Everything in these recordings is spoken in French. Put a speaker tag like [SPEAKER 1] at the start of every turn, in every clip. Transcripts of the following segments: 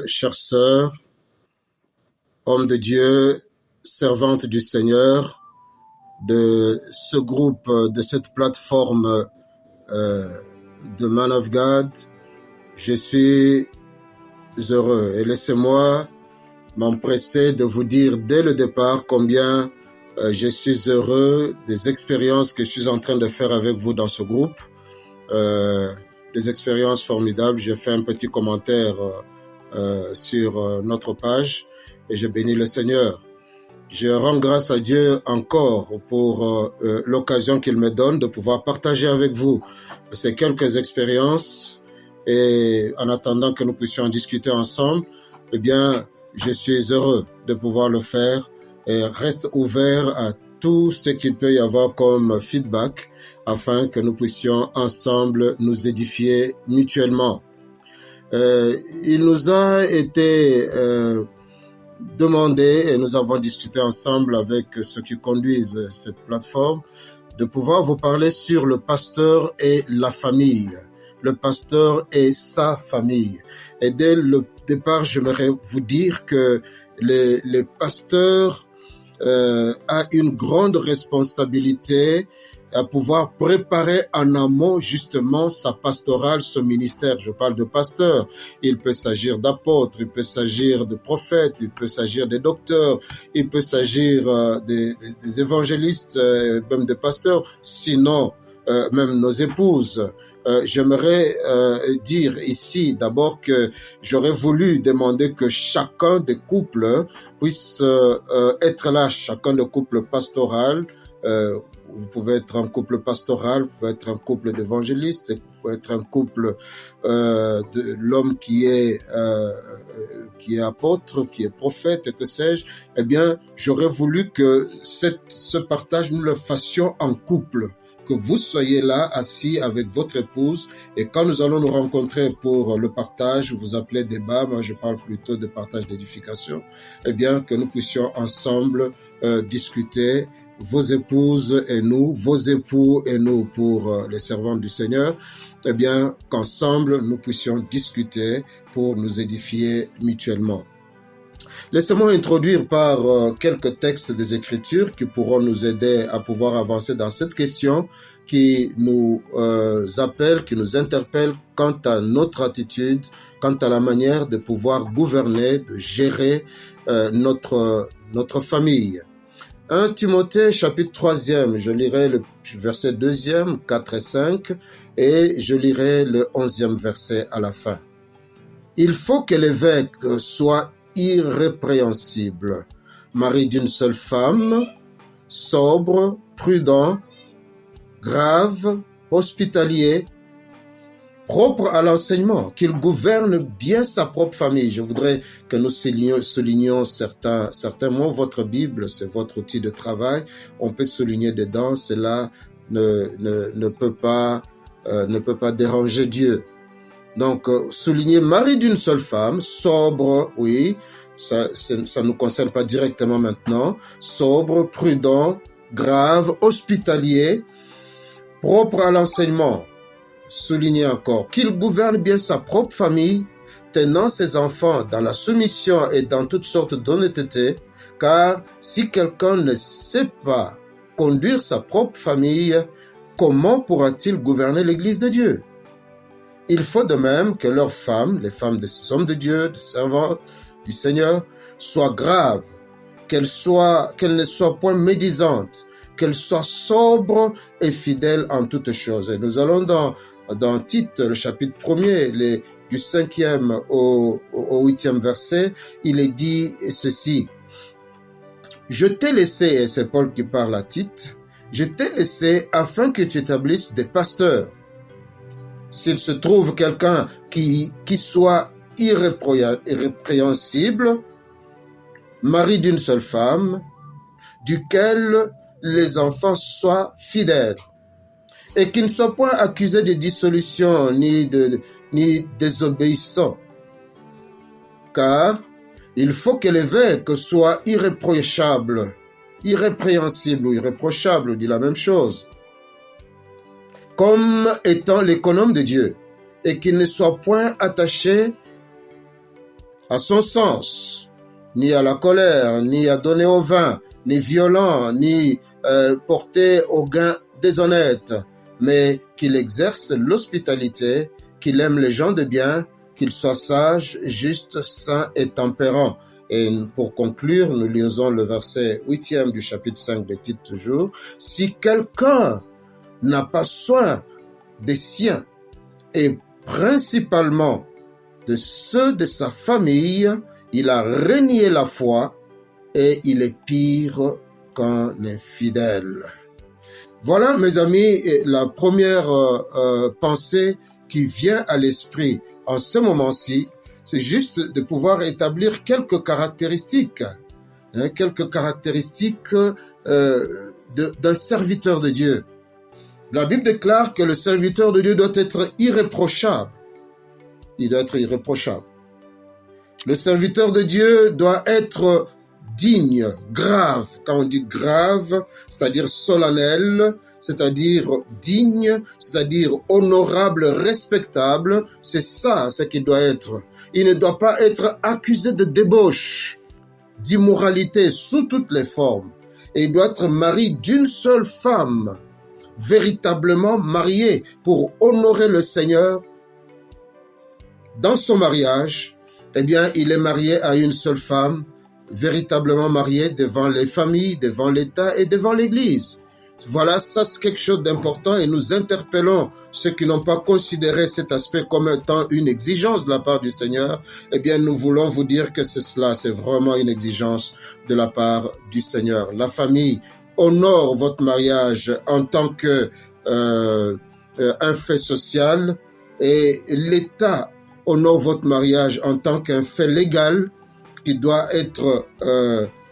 [SPEAKER 1] chères sœurs, hommes de Dieu, servantes du Seigneur, de ce groupe, de cette plateforme de Man of God, je suis heureux. Et laissez-moi m'empresser de vous dire dès le départ combien je suis heureux des expériences que je suis en train de faire avec vous dans ce groupe. Des expériences formidables. J'ai fait un petit commentaire sur notre page et je bénis le Seigneur. Je rends grâce à Dieu encore pour l'occasion qu'il me donne de pouvoir partager avec vous ces quelques expériences, et en attendant que nous puissions en discuter ensemble, eh bien, je suis heureux de pouvoir le faire et reste ouvert à tout ce qu'il peut y avoir comme feedback afin que nous puissions ensemble nous édifier mutuellement. Il nous a été demandé, et nous avons discuté ensemble avec ceux qui conduisent cette plateforme, de pouvoir vous parler sur le pasteur et la famille, le pasteur et sa famille. Et dès le départ, j'aimerais vous dire que le pasteur a une grande responsabilité à pouvoir préparer en amont justement sa pastorale, ce ministère. Je parle de pasteur. Il peut s'agir d'apôtres, il peut s'agir de prophètes, il peut s'agir des docteurs, il peut s'agir des évangélistes, même des pasteurs, sinon même nos épouses. J'aimerais dire ici d'abord que j'aurais voulu demander que chacun des couples puisse être là, chacun des couples pastoral. Vous pouvez être un couple pastoral, vous pouvez être un couple d'évangélistes, vous pouvez être un couple de l'homme qui est apôtre, qui est prophète, et que sais-je. Eh bien, j'aurais voulu que ce partage, nous le fassions en couple, que vous soyez là, assis avec votre épouse, et quand nous allons nous rencontrer pour le partage, vous appelez débat, moi je parle plutôt de partage d'édification, eh bien, que nous puissions ensemble discuter, vos épouses et nous, vos époux et nous pour les servants du Seigneur, eh bien, qu'ensemble nous puissions discuter pour nous édifier mutuellement. Laissez-moi introduire par quelques textes des Écritures qui pourront nous aider à pouvoir avancer dans cette question qui nous appelle, qui nous interpelle quant à notre attitude, quant à la manière de pouvoir gouverner, de gérer notre famille. 1 Timothée chapitre 3e, je lirai le verset 2e, 4 et 5, et je lirai le 11e verset à la fin. Il faut que l'évêque soit irrépréhensible, mari d'une seule femme, sobre, prudent, grave, hospitalier, propre à l'enseignement, qu'il gouverne bien sa propre famille. Je voudrais que nous soulignions certains mots. Votre Bible, c'est votre outil de travail. On peut souligner dedans, cela ne peut pas déranger Dieu. Donc, souligner mari d'une seule femme, sobre, oui, ça nous concerne pas directement maintenant, sobre, prudent, grave, hospitalier, propre à l'enseignement. Souligner encore qu'il gouverne bien sa propre famille, tenant ses enfants dans la soumission et dans toutes sortes d'honnêteté, car si quelqu'un ne sait pas conduire sa propre famille, comment pourra-t-il gouverner l'Église de Dieu? Il faut de même que leurs femmes, les femmes des hommes de Dieu, des servantes du Seigneur, soient graves, qu'elles ne soient point médisantes, qu'elles soient sobres et fidèles en toutes choses. Et nous allons dans Tite, le chapitre 1er, du 5e au 8e verset, il est dit ceci. Je t'ai laissé, et c'est Paul qui parle à Tite, je t'ai laissé afin que tu établisses des pasteurs. S'il se trouve quelqu'un qui soit irrépréhensible, mari d'une seule femme, duquel les enfants soient fidèles, et qui ne soit point accusé de dissolution ni désobéissant. Car il faut que l'évêque soit irréprochable. Irrépréhensible ou irréprochable, dit la même chose. Comme étant l'économe de Dieu, et qu'il ne soit point attaché à son sens, ni à la colère, ni à donner au vin, ni violent, ni porté au gain déshonnête, mais qu'il exerce l'hospitalité, qu'il aime les gens de bien, qu'il soit sage, juste, saint et tempérant. Et pour conclure, nous lisons le verset 8e du chapitre 5 de Tite toujours. Si quelqu'un n'a pas soin des siens, et principalement de ceux de sa famille, il a renié la foi et il est pire qu'un infidèle. Voilà, mes amis, la première pensée qui vient à l'esprit en ce moment-ci, c'est juste de pouvoir établir quelques caractéristiques d'un serviteur de Dieu. La Bible déclare que le serviteur de Dieu doit être irréprochable. Il doit être irréprochable. Le serviteur de Dieu doit être digne, grave. Quand on dit grave, c'est-à-dire solennel, c'est-à-dire digne, c'est-à-dire honorable, respectable, c'est ça ce qu'il doit être. Il ne doit pas être accusé de débauche, d'immoralité sous toutes les formes. Et il doit être marié d'une seule femme, véritablement marié pour honorer le Seigneur. Dans son mariage, eh bien, il est marié à une seule femme, véritablement marié devant les familles, devant l'État et devant l'Église. Voilà, ça c'est quelque chose d'important et nous interpellons ceux qui n'ont pas considéré cet aspect comme étant une exigence de la part du Seigneur. Eh bien, nous voulons vous dire que c'est cela, c'est vraiment une exigence de la part du Seigneur. La famille honore votre mariage en tant que un fait social et l'État honore votre mariage en tant qu'un fait légal qui doit être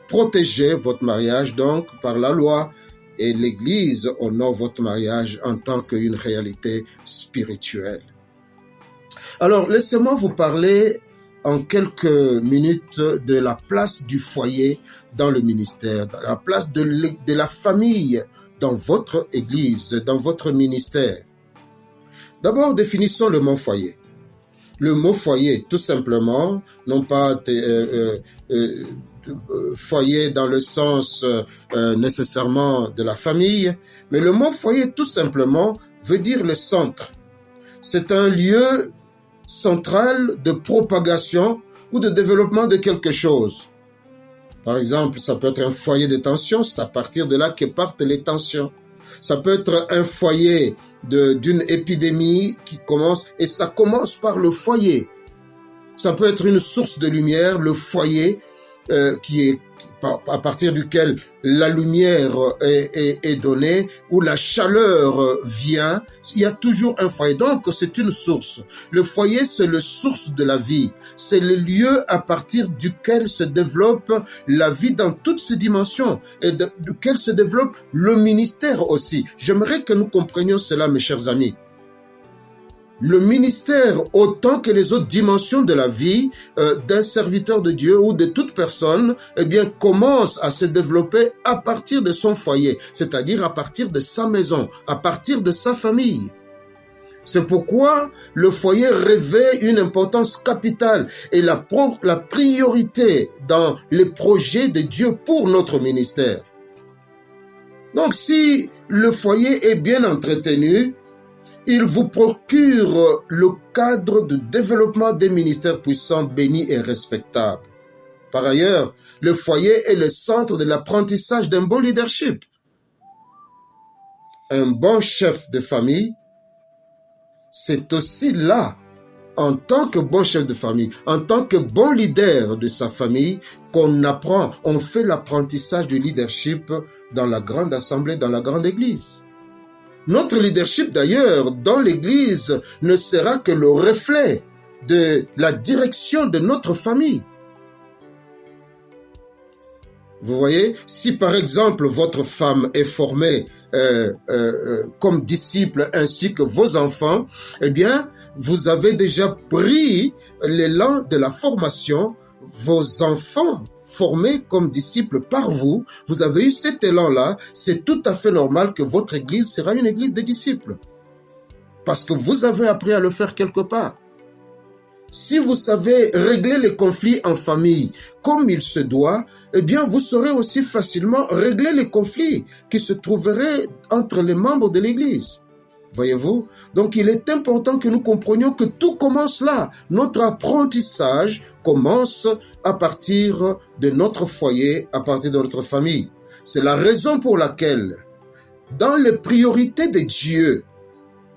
[SPEAKER 1] protégé, votre mariage donc par la loi, et l'Église honore votre mariage en tant qu'une réalité spirituelle. Alors, laissez-moi vous parler en quelques minutes de la place du foyer dans le ministère, de la place de la famille dans votre Église, dans votre ministère. D'abord, définissons le mot foyer. Le mot foyer, tout simplement, non pas foyer dans le sens nécessairement de la famille, mais le mot foyer, tout simplement, veut dire le centre. C'est un lieu central de propagation ou de développement de quelque chose. Par exemple, ça peut être un foyer de tension, c'est à partir de là que partent les tensions. Ça peut être un foyer d'une épidémie qui commence, et ça commence par le foyer. Ça peut être une source de lumière, le foyer, qui est à partir duquel la lumière est donnée, où la chaleur vient. Il y a toujours un foyer. Donc, c'est une source. Le foyer, c'est la source de la vie. C'est le lieu à partir duquel se développe la vie dans toutes ses dimensions et duquel se développe le ministère aussi. J'aimerais que nous comprenions cela, mes chers amis. Le ministère, autant que les autres dimensions de la vie d'un serviteur de Dieu ou de toute personne, eh bien, commence à se développer à partir de son foyer, c'est-à-dire à partir de sa maison, à partir de sa famille. C'est pourquoi le foyer revêt une importance capitale et la priorité dans les projets de Dieu pour notre ministère. Donc, si le foyer est bien entretenu, il vous procure le cadre de développement des ministères puissants, bénis et respectables. Par ailleurs, le foyer est le centre de l'apprentissage d'un bon leadership. Un bon chef de famille, c'est aussi là, en tant que bon chef de famille, en tant que bon leader de sa famille, qu'on apprend, on fait l'apprentissage du leadership dans la grande assemblée, dans la grande église. Notre leadership, d'ailleurs, dans l'Église, ne sera que le reflet de la direction de notre famille. Vous voyez, si par exemple votre femme est formée comme disciple ainsi que vos enfants, eh bien, vous avez déjà pris l'élan de la formation. Vos enfants formés comme disciples par vous, vous avez eu cet élan-là, c'est tout à fait normal que votre église sera une église de disciples. Parce que vous avez appris à le faire quelque part. Si vous savez régler les conflits en famille comme il se doit, eh bien, vous saurez aussi facilement régler les conflits qui se trouveraient entre les membres de l'Église. Voyez-vous? Donc, il est important que nous comprenions que tout commence là. Notre apprentissage commence à partir de notre foyer, à partir de notre famille. C'est la raison pour laquelle, dans les priorités de Dieu,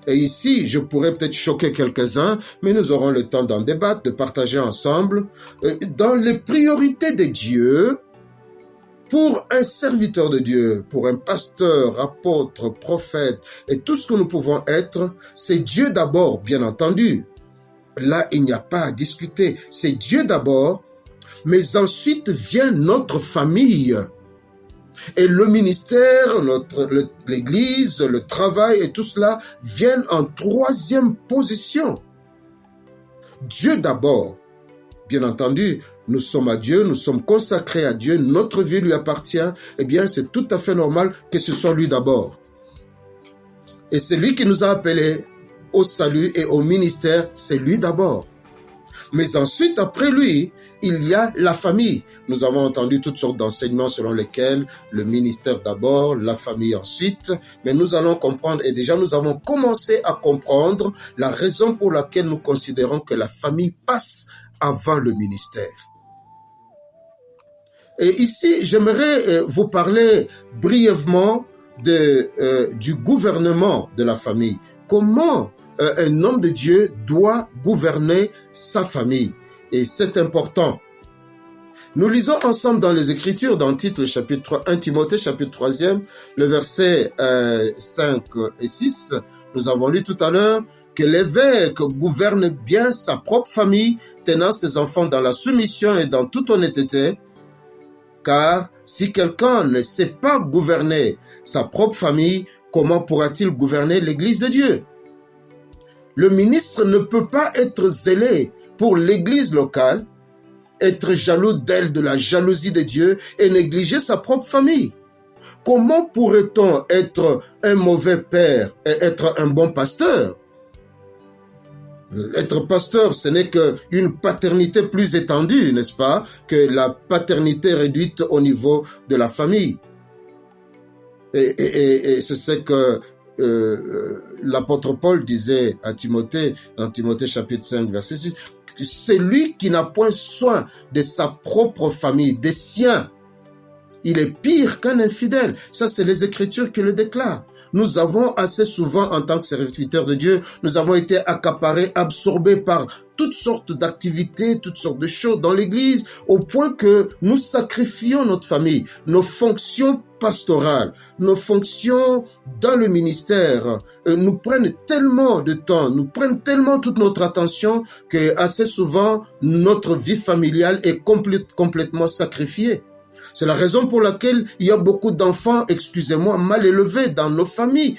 [SPEAKER 1] et ici, je pourrais peut-être choquer quelques-uns, mais nous aurons le temps d'en débattre, de partager ensemble. Dans les priorités de Dieu, pour un serviteur de Dieu, pour un pasteur, apôtre, prophète, et tout ce que nous pouvons être, c'est Dieu d'abord, bien entendu. Là, il n'y a pas à discuter. C'est Dieu d'abord, mais ensuite vient notre famille. Et le ministère, l'Église, le travail et tout cela viennent en troisième position. Dieu d'abord. Bien entendu, nous sommes à Dieu, nous sommes consacrés à Dieu, notre vie lui appartient. Eh bien, c'est tout à fait normal que ce soit lui d'abord. Et c'est lui qui nous a appelés au salut et au ministère, c'est lui d'abord. Mais ensuite, après lui, il y a la famille. Nous avons entendu toutes sortes d'enseignements selon lesquels le ministère d'abord, la famille ensuite. Mais nous allons comprendre, et déjà nous avons commencé à comprendre la raison pour laquelle nous considérons que la famille passe avant le ministère. Et ici, j'aimerais vous parler brièvement du gouvernement de la famille. Comment un homme de Dieu doit gouverner sa famille. Et c'est important. Nous lisons ensemble dans les Écritures, dans Tite, chapitre 3, 1 Timothée, chapitre 3, le verset 5 et 6. Nous avons lu tout à l'heure que l'évêque gouverne bien sa propre famille, tenant ses enfants dans la soumission et dans toute honnêteté. Car si quelqu'un ne sait pas gouverner sa propre famille, comment pourra-t-il gouverner l'Église de Dieu? Le ministre ne peut pas être zélé pour l'Église locale, être jaloux d'elle, de la jalousie de Dieu et négliger sa propre famille. Comment pourrait-on être un mauvais père et être un bon pasteur? Être pasteur, ce n'est qu'une paternité plus étendue, n'est-ce pas, que la paternité réduite au niveau de la famille. Et c'est ce que l'apôtre Paul disait à Timothée, dans Timothée chapitre 5, verset 6, c'est lui qui n'a point soin de sa propre famille, des siens. Il est pire qu'un infidèle. Ça, c'est les Écritures qui le déclarent. Nous avons assez souvent, en tant que serviteurs de Dieu, nous avons été accaparés, absorbés par toutes sortes d'activités, toutes sortes de choses dans l'Église, au point que nous sacrifions notre famille, nos fonctions pastorales, nos fonctions dans le ministère nous prennent tellement de temps, nous prennent tellement toute notre attention que assez souvent, notre vie familiale est complètement sacrifiée. C'est la raison pour laquelle il y a beaucoup d'enfants, excusez-moi, mal élevés dans nos familles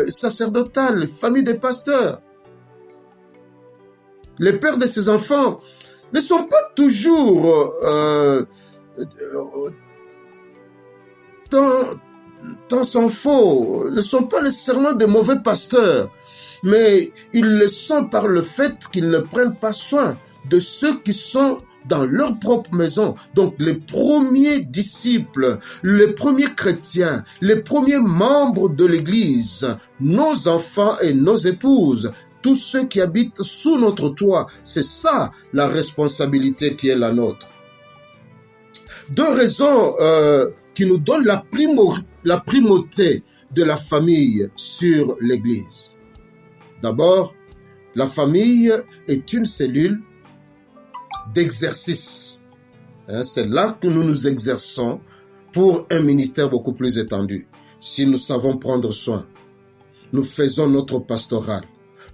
[SPEAKER 1] sacerdotales, les familles des pasteurs. Les pères de ces enfants ne sont pas toujours tant s'en faut, ne sont pas nécessairement de mauvais pasteurs, mais ils le sont par le fait qu'ils ne prennent pas soin de ceux qui sont dans leur propre maison. Donc les premiers disciples, les premiers chrétiens, les premiers membres de l'Église, nos enfants et nos épouses, tous ceux qui habitent sous notre toit, c'est ça la responsabilité qui est la nôtre. Deux raisons qui nous donnent la primauté de la famille sur l'Église. D'abord, la famille est une cellule d'exercice. C'est là que nous nous exerçons pour un ministère beaucoup plus étendu. Si nous savons prendre soin, nous faisons notre pastoral,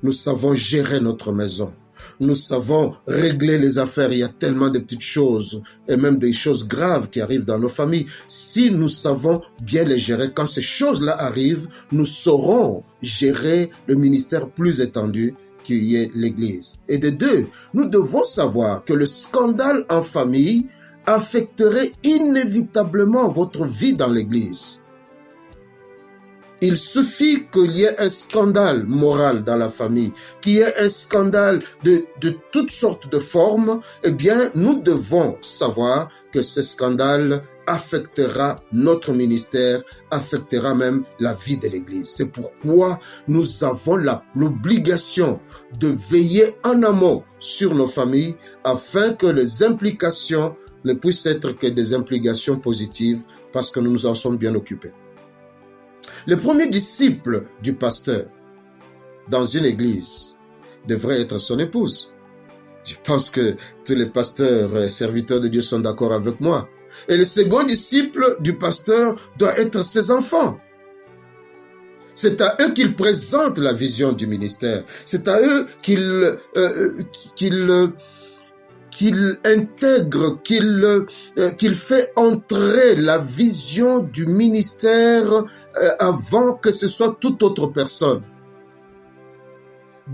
[SPEAKER 1] nous savons gérer notre maison, nous savons régler les affaires. Il y a tellement de petites choses et même des choses graves qui arrivent dans nos familles. Si nous savons bien les gérer, quand ces choses-là arrivent, nous saurons gérer le ministère plus étendu qui est l'Église. Et de deux, nous devons savoir que le scandale en famille affecterait inévitablement votre vie dans l'Église. Il suffit qu'il y ait un scandale moral dans la famille, qu'il y ait un scandale de toutes sortes de formes, eh bien, nous devons savoir que ce scandale affectera notre ministère, affectera même la vie de l'Église. C'est pourquoi nous avons l'obligation de veiller en amont sur nos familles afin que les implications ne puissent être que des implications positives parce que nous nous en sommes bien occupés. Le premier disciple du pasteur dans une église devrait être son épouse. Je pense que tous les pasteurs et serviteurs de Dieu sont d'accord avec moi. Et le second disciple du pasteur doit être ses enfants. C'est à eux qu'il présente la vision du ministère. C'est à eux qu'il intègre, qu'il fait entrer la vision du ministère avant que ce soit toute autre personne.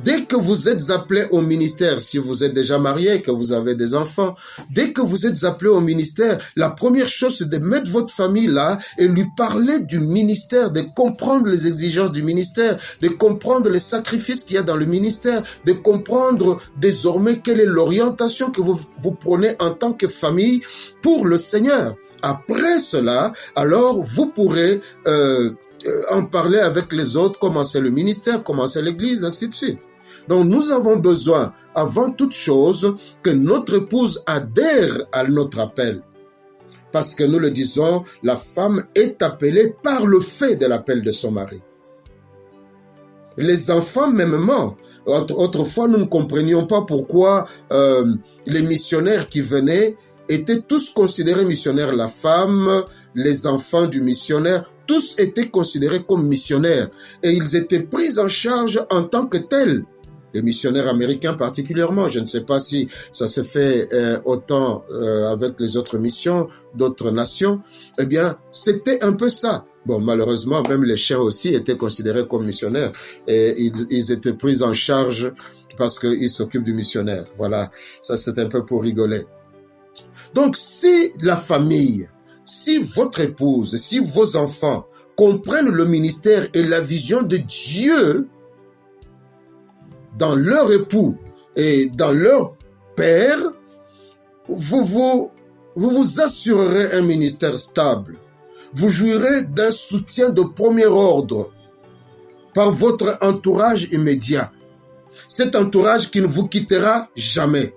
[SPEAKER 1] Dès que vous êtes appelé au ministère, si vous êtes déjà marié, que vous avez des enfants, dès que vous êtes appelé au ministère, la première chose, c'est de mettre votre famille là et lui parler du ministère, de comprendre les exigences du ministère, de comprendre les sacrifices qu'il y a dans le ministère, de comprendre désormais quelle est l'orientation que vous prenez en tant que famille pour le Seigneur. Après cela, alors vous pourrez en parler avec les autres, comment c'est le ministère, comment c'est l'Église, ainsi de suite. Donc nous avons besoin, avant toute chose, que notre épouse adhère à notre appel. Parce que nous le disons, la femme est appelée par le fait de l'appel de son mari. Les enfants mêmement, autrefois nous ne comprenions pas pourquoi les missionnaires qui venaient étaient tous considérés missionnaires. La femme, les enfants du missionnaire, tous étaient considérés comme missionnaires et ils étaient pris en charge en tant que tels. Les missionnaires américains particulièrement, je ne sais pas si ça se fait autant avec les autres missions d'autres nations, eh bien c'était un peu ça. Bon, malheureusement, même les chiens aussi étaient considérés comme missionnaires et ils étaient pris en charge parce qu'ils s'occupent du missionnaire. Voilà, ça c'est un peu pour rigoler. Donc si la famille, si votre épouse, si vos enfants comprennent le ministère et la vision de Dieu dans leur époux et dans leur père, vous assurerez un ministère stable. Vous jouirez d'un soutien de premier ordre par votre entourage immédiat. Cet entourage qui ne vous quittera jamais.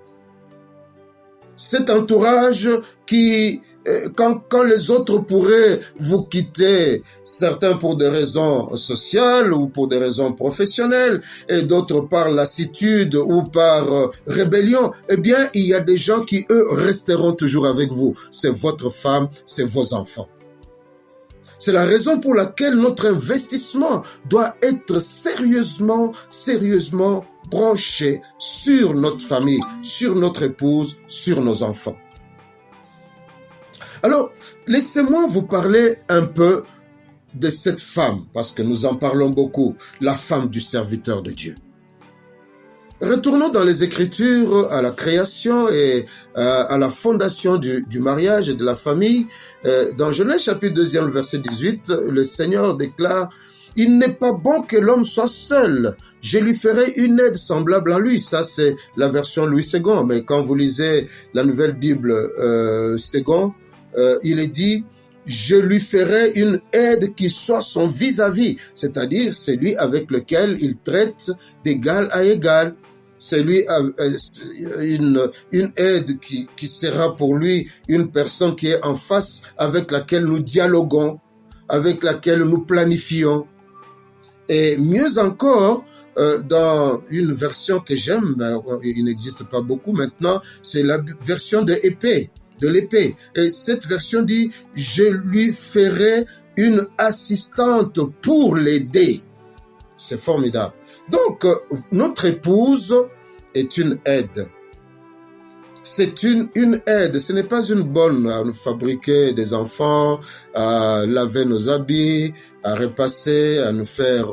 [SPEAKER 1] Cet entourage qui, quand les autres pourraient vous quitter, certains pour des raisons sociales ou pour des raisons professionnelles, et d'autres par lassitude ou par rébellion, eh bien, il y a des gens qui, eux, resteront toujours avec vous. C'est votre femme, c'est vos enfants. C'est la raison pour laquelle notre investissement doit être sérieusement branché sur notre famille, sur notre épouse, sur nos enfants. Alors, laissez-moi vous parler un peu de cette femme, parce que nous en parlons beaucoup, la femme du serviteur de Dieu. Retournons dans les Écritures à la création et à la fondation du mariage et de la famille. Dans Genèse chapitre 2, verset 18, le Seigneur déclare « Il n'est pas bon que l'homme soit seul. Je lui ferai une aide semblable à lui. » Ça, c'est la version Louis II. Mais quand vous lisez la nouvelle Bible II, il est dit « Je lui ferai une aide qui soit son vis-à-vis. » C'est-à-dire, c'est lui avec lequel il traite d'égal à égal. C'est lui une aide qui sera pour lui une personne qui est en face, avec laquelle nous dialoguons, avec laquelle nous planifions. Et mieux encore, dans une version que j'aime, il n'existe pas beaucoup maintenant, c'est la version de l'épée. Et cette version dit « Je lui ferai une assistante pour l'aider. » C'est formidable. Donc, notre épouse est une aide. C'est une aide. Ce n'est pas une bonne à nous fabriquer des enfants, à laver nos habits, à repasser, à nous faire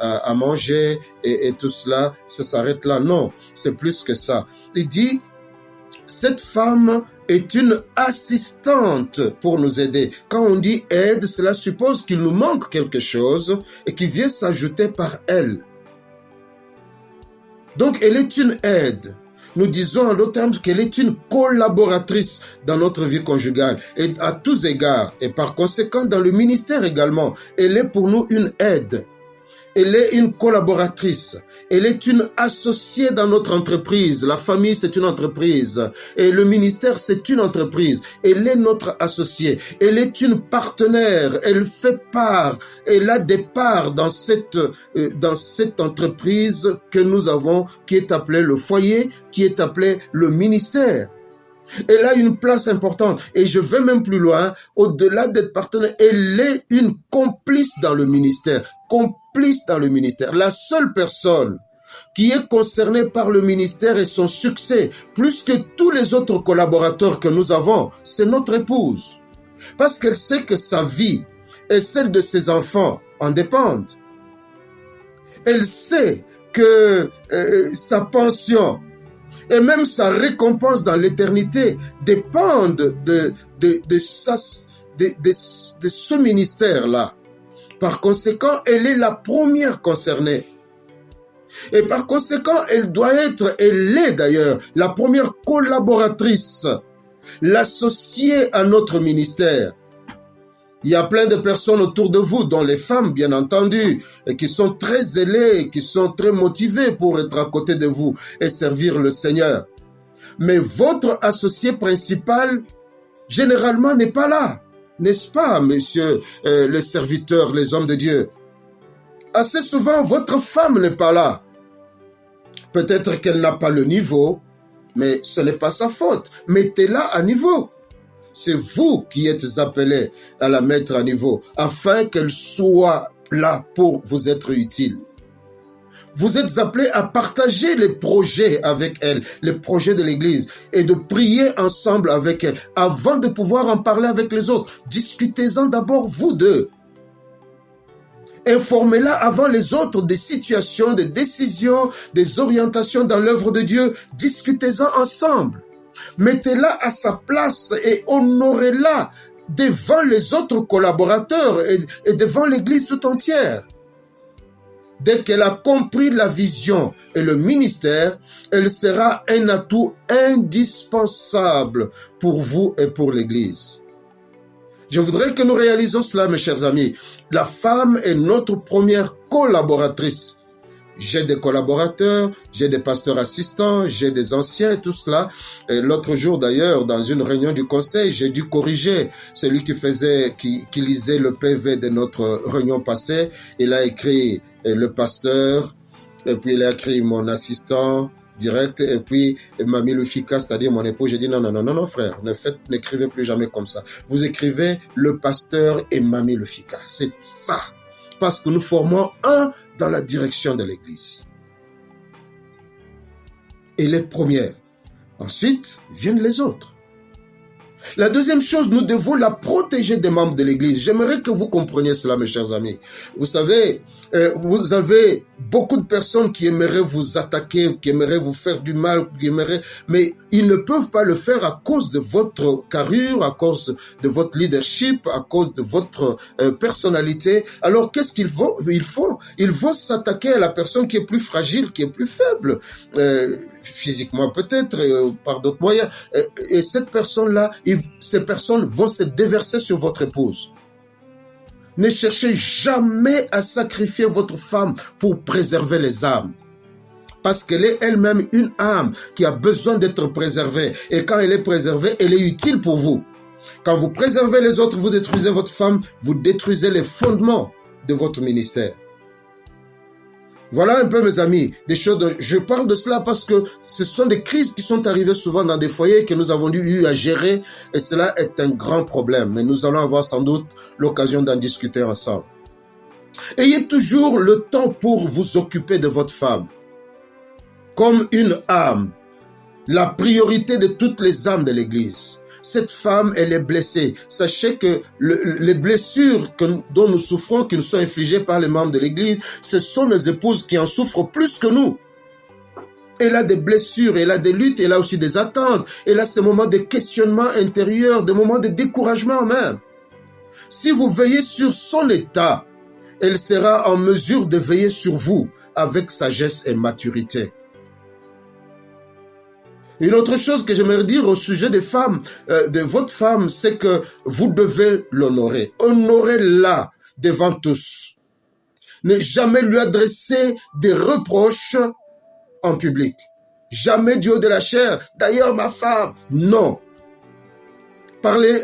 [SPEAKER 1] à manger et tout cela. Ça s'arrête là. Non, c'est plus que ça. Il dit, cette femme est une assistante pour nous aider. Quand on dit aide, cela suppose qu'il nous manque quelque chose et qui vient s'ajouter par elle. Donc, elle est une aide. Nous disons en d'autres termes qu'elle est une collaboratrice dans notre vie conjugale et à tous égards. Et par conséquent, dans le ministère également, elle est pour nous une aide. Elle est une collaboratrice. Elle est une associée dans notre entreprise. La famille, c'est une entreprise. Et le ministère, c'est une entreprise. Elle est notre associée. Elle est une partenaire. Elle fait part. Elle a des parts dans cette entreprise que nous avons, qui est appelée le foyer, qui est appelée le ministère. Elle a une place importante. Et je vais même plus loin. Au-delà d'être partenaire, elle est une complice dans le ministère. Complice dans le ministère. La seule personne qui est concernée par le ministère et son succès, plus que tous les autres collaborateurs que nous avons, c'est notre épouse. Parce qu'elle sait que sa vie et celle de ses enfants en dépendent. Elle sait que sa pension et même sa récompense dans l'éternité dépendent de ce ministère-là. Par conséquent, elle est la première concernée. Et par conséquent, elle est d'ailleurs la première collaboratrice, l'associée à notre ministère. Il y a plein de personnes autour de vous, dont les femmes, bien entendu, et qui sont très zélées, qui sont très motivées pour être à côté de vous et servir le Seigneur. Mais votre associé principal, généralement, n'est pas là. N'est-ce pas, messieurs les serviteurs, les hommes de Dieu? Assez souvent, votre femme n'est pas là. Peut-être qu'elle n'a pas le niveau, mais ce n'est pas sa faute. Mettez-la à niveau. C'est vous qui êtes appelés à la mettre à niveau, afin qu'elle soit là pour vous être utile. Vous êtes appelés à partager les projets avec elle, les projets de l'Église, et de prier ensemble avec elle, avant de pouvoir en parler avec les autres. Discutez-en d'abord vous deux. Informez-la avant les autres des situations, des décisions, des orientations dans l'œuvre de Dieu. Discutez-en ensemble. Mettez-la à sa place et honorez-la devant les autres collaborateurs et devant l'Église tout entière. Dès qu'elle a compris la vision et le ministère, elle sera un atout indispensable pour vous et pour l'Église. Je voudrais que nous réalisions cela, mes chers amis. La femme est notre première collaboratrice. J'ai des collaborateurs, j'ai des pasteurs assistants, j'ai des anciens, tout cela. Et l'autre jour d'ailleurs, dans une réunion du conseil, j'ai dû corriger celui qui lisait le PV de notre réunion passée. Il a écrit le pasteur, et puis il a écrit mon assistant direct, et puis Mamie Lufika, c'est-à-dire mon époux. J'ai dit non frère, n'écrivez plus jamais comme ça. Vous écrivez le pasteur et Mamie Lufika. C'est ça. Parce que nous formons un dans la direction de l'Église. Et les premières. Ensuite, viennent les autres. La deuxième chose, nous devons la protéger des membres de l'Église. J'aimerais que vous compreniez cela, mes chers amis. Vous savez, vous avez beaucoup de personnes qui aimeraient vous attaquer, qui aimeraient vous faire du mal, mais ils ne peuvent pas le faire à cause de votre carrure, à cause de votre leadership, à cause de votre personnalité. Alors, qu'est-ce qu'ils font? Ils vont s'attaquer à la personne qui est plus fragile, qui est plus faible, physiquement peut-être, par d'autres moyens. Et cette personne-là, ces personnes vont se déverser sur votre épouse. Ne cherchez jamais à sacrifier votre femme pour préserver les âmes. Parce qu'elle est elle-même une âme qui a besoin d'être préservée. Et quand elle est préservée, elle est utile pour vous. Quand vous préservez les autres, vous détruisez votre femme, vous détruisez les fondements de votre ministère. Voilà un peu, mes amis, des choses. Je parle de cela parce que ce sont des crises qui sont arrivées souvent dans des foyers que nous avons eu à gérer, et cela est un grand problème. Mais nous allons avoir sans doute l'occasion d'en discuter ensemble. Ayez toujours le temps pour vous occuper de votre femme. Comme une âme, la priorité de toutes les âmes de l'Église. Cette femme, elle est blessée. Sachez que les blessures dont nous souffrons, qui nous sont infligées par les membres de l'Église, ce sont les épouses qui en souffrent plus que nous. Elle a des blessures, elle a des luttes, elle a aussi des attentes. Elle a ces moments de questionnement intérieur, des moments de découragement même. Si vous veillez sur son état, elle sera en mesure de veiller sur vous avec sagesse et maturité. Une autre chose que j'aimerais dire au sujet des femmes, de votre femme, c'est que vous devez l'honorer. Honorez-la devant tous. Ne jamais lui adresser des reproches en public. Jamais du haut de la chair. D'ailleurs, ma femme, non. Parlez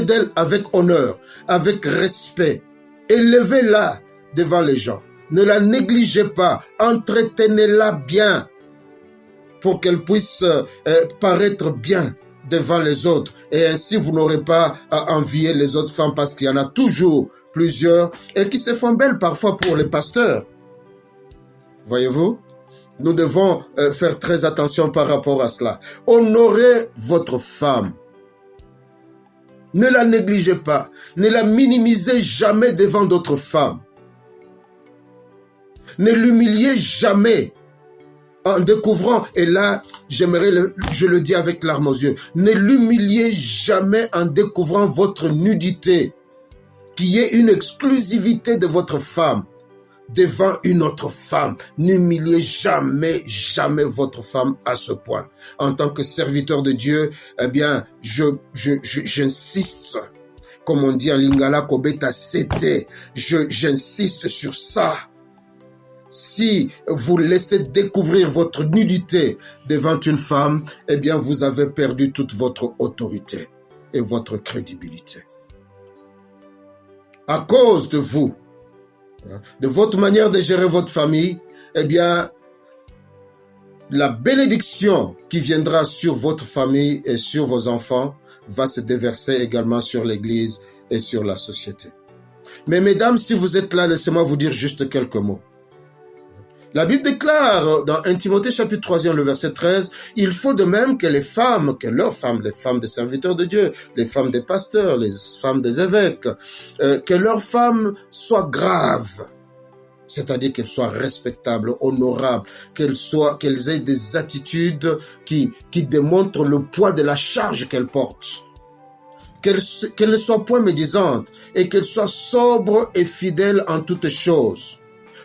[SPEAKER 1] d'elle avec honneur, avec respect. Élevez-la devant les gens. Ne la négligez pas. Entretenez-la bien pour qu'elle puisse paraître bien devant les autres. Et ainsi, vous n'aurez pas à envier les autres femmes parce qu'il y en a toujours plusieurs et qui se font belles parfois pour les pasteurs. Voyez-vous? Nous devons faire très attention par rapport à cela. Honorez votre femme. Ne la négligez pas. Ne la minimisez jamais devant d'autres femmes. Ne l'humiliez jamais en découvrant, et là, je le dis avec larmes aux yeux, ne l'humiliez jamais en découvrant votre nudité, qui est une exclusivité de votre femme. Devant une autre femme. N'humiliez jamais, jamais votre femme à ce point. En tant que serviteur de Dieu, eh bien, j'insiste, comme on dit en lingala, kobeta sete, j'insiste sur ça. Si vous laissez découvrir votre nudité devant une femme, eh bien, vous avez perdu toute votre autorité et votre crédibilité. À cause de vous, de votre manière de gérer votre famille, eh bien, la bénédiction qui viendra sur votre famille et sur vos enfants va se déverser également sur l'Église et sur la société. Mais mesdames, si vous êtes là, laissez-moi vous dire juste quelques mots. La Bible déclare dans 1 Timothée chapitre 3, le verset 13, « Il faut de même que les femmes, les femmes des serviteurs de Dieu, les femmes des pasteurs, les femmes des évêques, que leurs femmes soient graves. » C'est-à-dire qu'elles soient respectables, honorables, qu'elles aient des attitudes qui démontrent le poids de la charge qu'elles portent. Qu'elles ne soient point médisantes et qu'elles soient sobres et fidèles en toutes choses.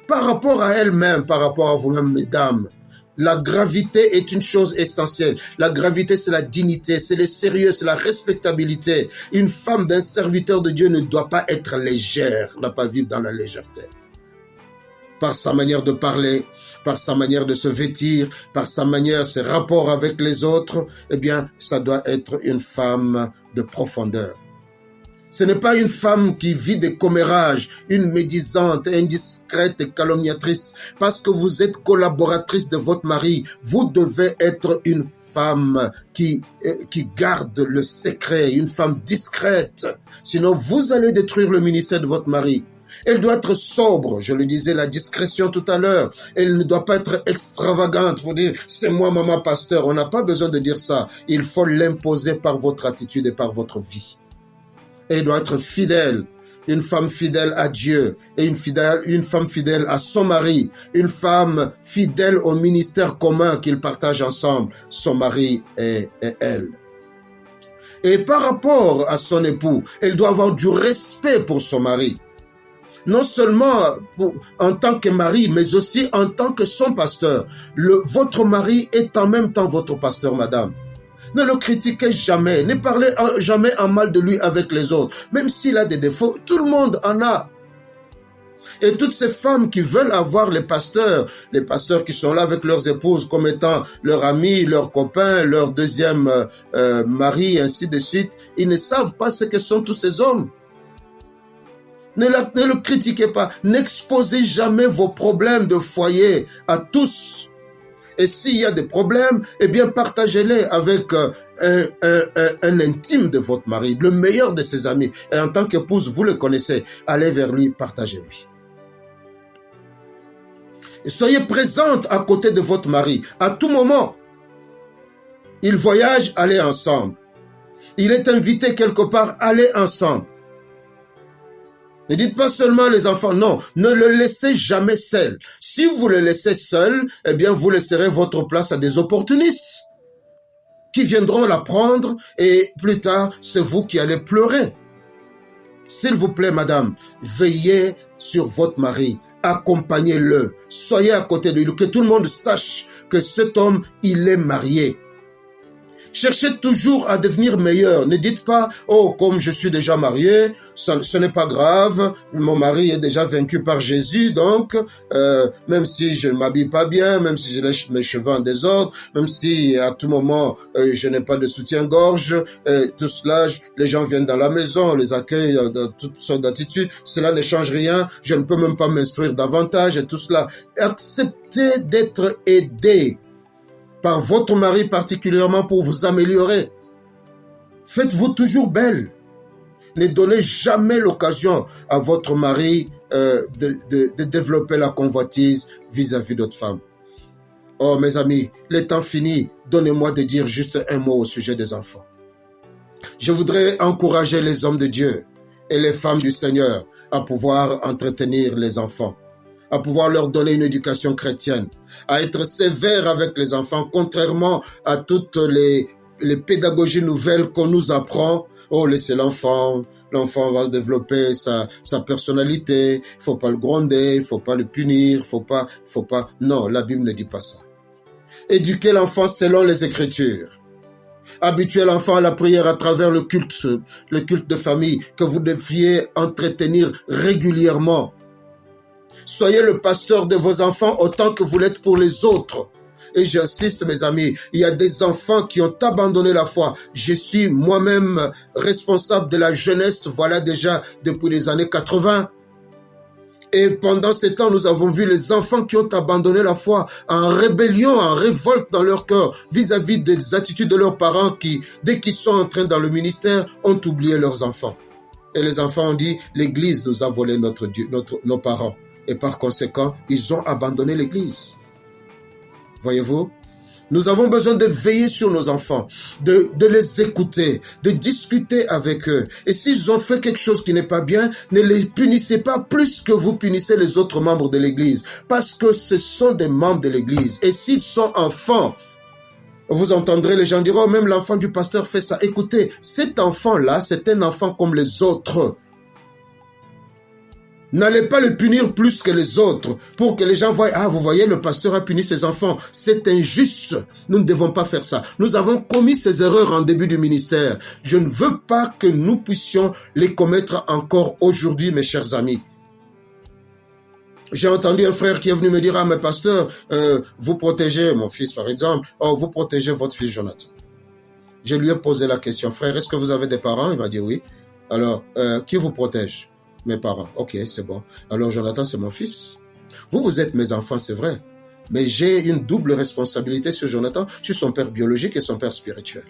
[SPEAKER 1] Par rapport à elles-mêmes, par rapport à vous-mêmes, mesdames, la gravité est une chose essentielle. La gravité, c'est la dignité, c'est le sérieux, c'est la respectabilité. Une femme d'un serviteur de Dieu ne doit pas être légère, ne doit pas vivre dans la légèreté. Par sa manière de parler, par sa manière de se vêtir, par sa manière, ses rapports avec les autres, eh bien, ça doit être une femme de profondeur. Ce n'est pas une femme qui vit des commérages, une médisante, indiscrète et calomniatrice. Parce que vous êtes collaboratrice de votre mari, vous devez être une femme qui garde le secret, une femme discrète. Sinon, vous allez détruire le ministère de votre mari. Elle doit être sobre, je le disais, la discrétion tout à l'heure. Elle ne doit pas être extravagante pour dire « c'est moi, maman pasteur ». On n'a pas besoin de dire ça. Il faut l'imposer par votre attitude et par votre vie. Elle doit être fidèle, une femme fidèle à Dieu et une femme fidèle à son mari, une femme fidèle au ministère commun qu'ils partagent ensemble, son mari et elle. Et par rapport à son époux, elle doit avoir du respect pour son mari. Non seulement en tant que mari, mais aussi en tant que son pasteur. Votre mari est en même temps votre pasteur, madame. Ne le critiquez jamais, ne parlez jamais en mal de lui avec les autres. Même s'il a des défauts, tout le monde en a. Et toutes ces femmes qui veulent avoir les pasteurs qui sont là avec leurs épouses comme étant leurs amis, leurs copains, leur deuxième mari, ainsi de suite, ils ne savent pas ce que sont tous ces hommes. Ne le critiquez pas, n'exposez jamais vos problèmes de foyer à tous. Et s'il y a des problèmes, eh bien partagez-les avec un intime de votre mari, le meilleur de ses amis. Et en tant qu'épouse, vous le connaissez, allez vers lui, partagez-lui. Et soyez présente à côté de votre mari, à tout moment. Il voyage, allez ensemble. Il est invité quelque part, allez ensemble. Ne dites pas seulement les enfants, non, ne le laissez jamais seul. Si vous le laissez seul, eh bien vous laisserez votre place à des opportunistes qui viendront la prendre et plus tard, c'est vous qui allez pleurer. S'il vous plaît, madame, veillez sur votre mari, accompagnez-le, soyez à côté de lui, que tout le monde sache que cet homme, il est marié. Cherchez toujours à devenir meilleur. Ne dites pas, oh, comme je suis déjà marié, ce n'est pas grave, mon mari est déjà vaincu par Jésus, donc même si je ne m'habille pas bien, même si je lèche mes cheveux en désordre, même si à tout moment je n'ai pas de soutien-gorge, tout cela, les gens viennent dans la maison, on les accueille dans toutes sortes d'attitudes, cela ne change rien, je ne peux même pas m'instruire davantage et tout cela. Acceptez d'être aidé par votre mari particulièrement pour vous améliorer. Faites-vous toujours belle. Ne donnez jamais l'occasion à votre mari de développer la convoitise vis-à-vis d'autres femmes. Oh mes amis, le temps fini, donnez-moi de dire juste un mot au sujet des enfants. Je voudrais encourager les hommes de Dieu et les femmes du Seigneur à pouvoir entretenir les enfants, à pouvoir leur donner une éducation chrétienne, à être sévère avec les enfants, contrairement à toutes les pédagogies nouvelles qu'on nous apprend. Oh, laissez l'enfant va développer sa personnalité, il faut pas le gronder, il faut pas le punir, faut pas. Non, la Bible ne dit pas ça. Éduquez l'enfant selon les Écritures. Habituez l'enfant à la prière à travers le culte de famille que vous deviez entretenir régulièrement. Soyez le pasteur de vos enfants autant que vous l'êtes pour les autres. Et j'insiste, mes amis, il y a des enfants qui ont abandonné la foi. Je suis moi-même responsable de la jeunesse, voilà déjà depuis les années 80. Et pendant ces temps, nous avons vu les enfants qui ont abandonné la foi en rébellion, en révolte dans leur cœur vis-à-vis des attitudes de leurs parents qui, dès qu'ils sont entrés dans le ministère, ont oublié leurs enfants. Et les enfants ont dit, l'Église nous a volé nos parents. Et par conséquent, ils ont abandonné l'Église. Voyez-vous? Nous avons besoin de veiller sur nos enfants, de les écouter, de discuter avec eux. Et s'ils ont fait quelque chose qui n'est pas bien, ne les punissez pas plus que vous punissez les autres membres de l'Église. Parce que ce sont des membres de l'Église. Et s'ils sont enfants, vous entendrez les gens dire, oh, même l'enfant du pasteur fait ça. Écoutez, cet enfant-là, c'est un enfant comme les autres. N'allez pas le punir plus que les autres pour que les gens voient, ah, vous voyez, le pasteur a puni ses enfants. C'est injuste. Nous ne devons pas faire ça. Nous avons commis ces erreurs en début du ministère. Je ne veux pas que nous puissions les commettre encore aujourd'hui, mes chers amis. J'ai entendu un frère qui est venu me dire, ah, mais pasteur, vous protégez mon fils, par exemple, oh, vous protégez votre fils Jonathan. Je lui ai posé la question, frère, est-ce que vous avez des parents? Il m'a dit oui. Alors, qui vous protège? Mes parents. Ok, c'est bon. Alors, Jonathan, c'est mon fils. Vous êtes mes enfants, c'est vrai. Mais j'ai une double responsabilité sur Jonathan. Je suis son père biologique et son père spirituel.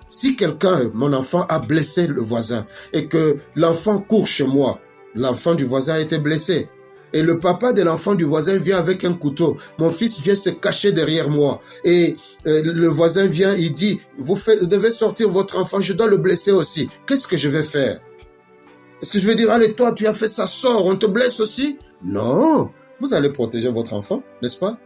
[SPEAKER 1] Si quelqu'un, mon enfant, a blessé le voisin et que l'enfant court chez moi, l'enfant du voisin a été blessé. Et le papa de l'enfant du voisin vient avec un couteau. Mon fils vient se cacher derrière moi. Et le voisin vient, il dit, vous devez sortir votre enfant, je dois le blesser aussi. Qu'est-ce que je vais faire? Est-ce que je vais dire, allez, toi, tu as fait ça, sors, on te blesse aussi? Non, vous allez protéger votre enfant, n'est-ce pas?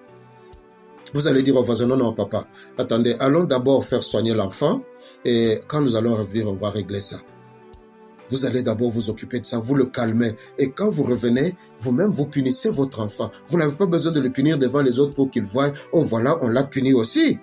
[SPEAKER 1] Vous allez dire au voisin, non, non, papa, attendez, allons d'abord faire soigner l'enfant et quand nous allons revenir, on va régler ça. Vous allez d'abord vous occuper de ça, vous le calmez. Et quand vous revenez, vous-même, vous punissez votre enfant. Vous n'avez pas besoin de le punir devant les autres pour qu'ils voient, oh voilà, on l'a puni aussi.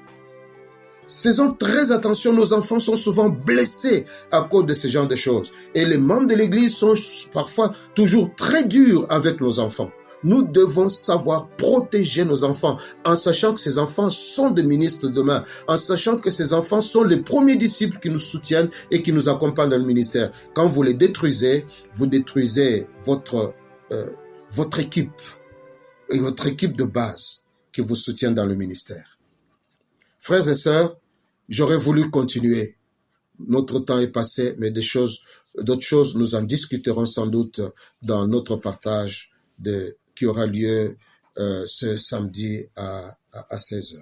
[SPEAKER 1] Faisons très attention, nos enfants sont souvent blessés à cause de ce genre de choses. Et les membres de l'Église sont parfois toujours très durs avec nos enfants. Nous devons savoir protéger nos enfants en sachant que ces enfants sont des ministres demain, en sachant que ces enfants sont les premiers disciples qui nous soutiennent et qui nous accompagnent dans le ministère. Quand vous les détruisez, vous détruisez votre équipe et votre équipe de base qui vous soutient dans le ministère. Frères et sœurs, j'aurais voulu continuer. Notre temps est passé, mais d'autres choses, nous en discuterons sans doute dans notre partage qui aura lieu ce samedi à 16h.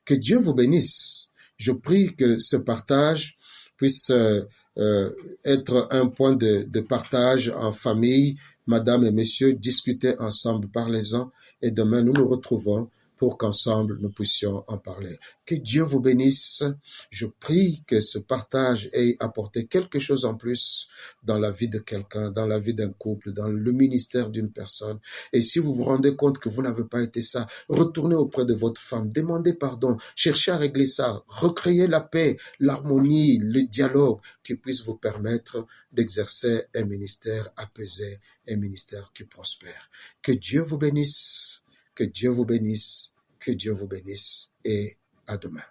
[SPEAKER 1] Que Dieu vous bénisse. Je prie que ce partage puisse être un point de partage en famille. Madame et messieurs, discutez ensemble, parlez-en, et demain nous nous retrouvons pour qu'ensemble nous puissions en parler. Que Dieu vous bénisse. Je prie que ce partage ait apporté quelque chose en plus dans la vie de quelqu'un, dans la vie d'un couple, dans le ministère d'une personne. Et si vous vous rendez compte que vous n'avez pas été ça, retournez auprès de votre femme, demandez pardon, cherchez à régler ça, recréez la paix, l'harmonie, le dialogue qui puisse vous permettre d'exercer un ministère apaisé, un ministère qui prospère. Que Dieu vous bénisse. Que Dieu vous bénisse, que Dieu vous bénisse et à demain.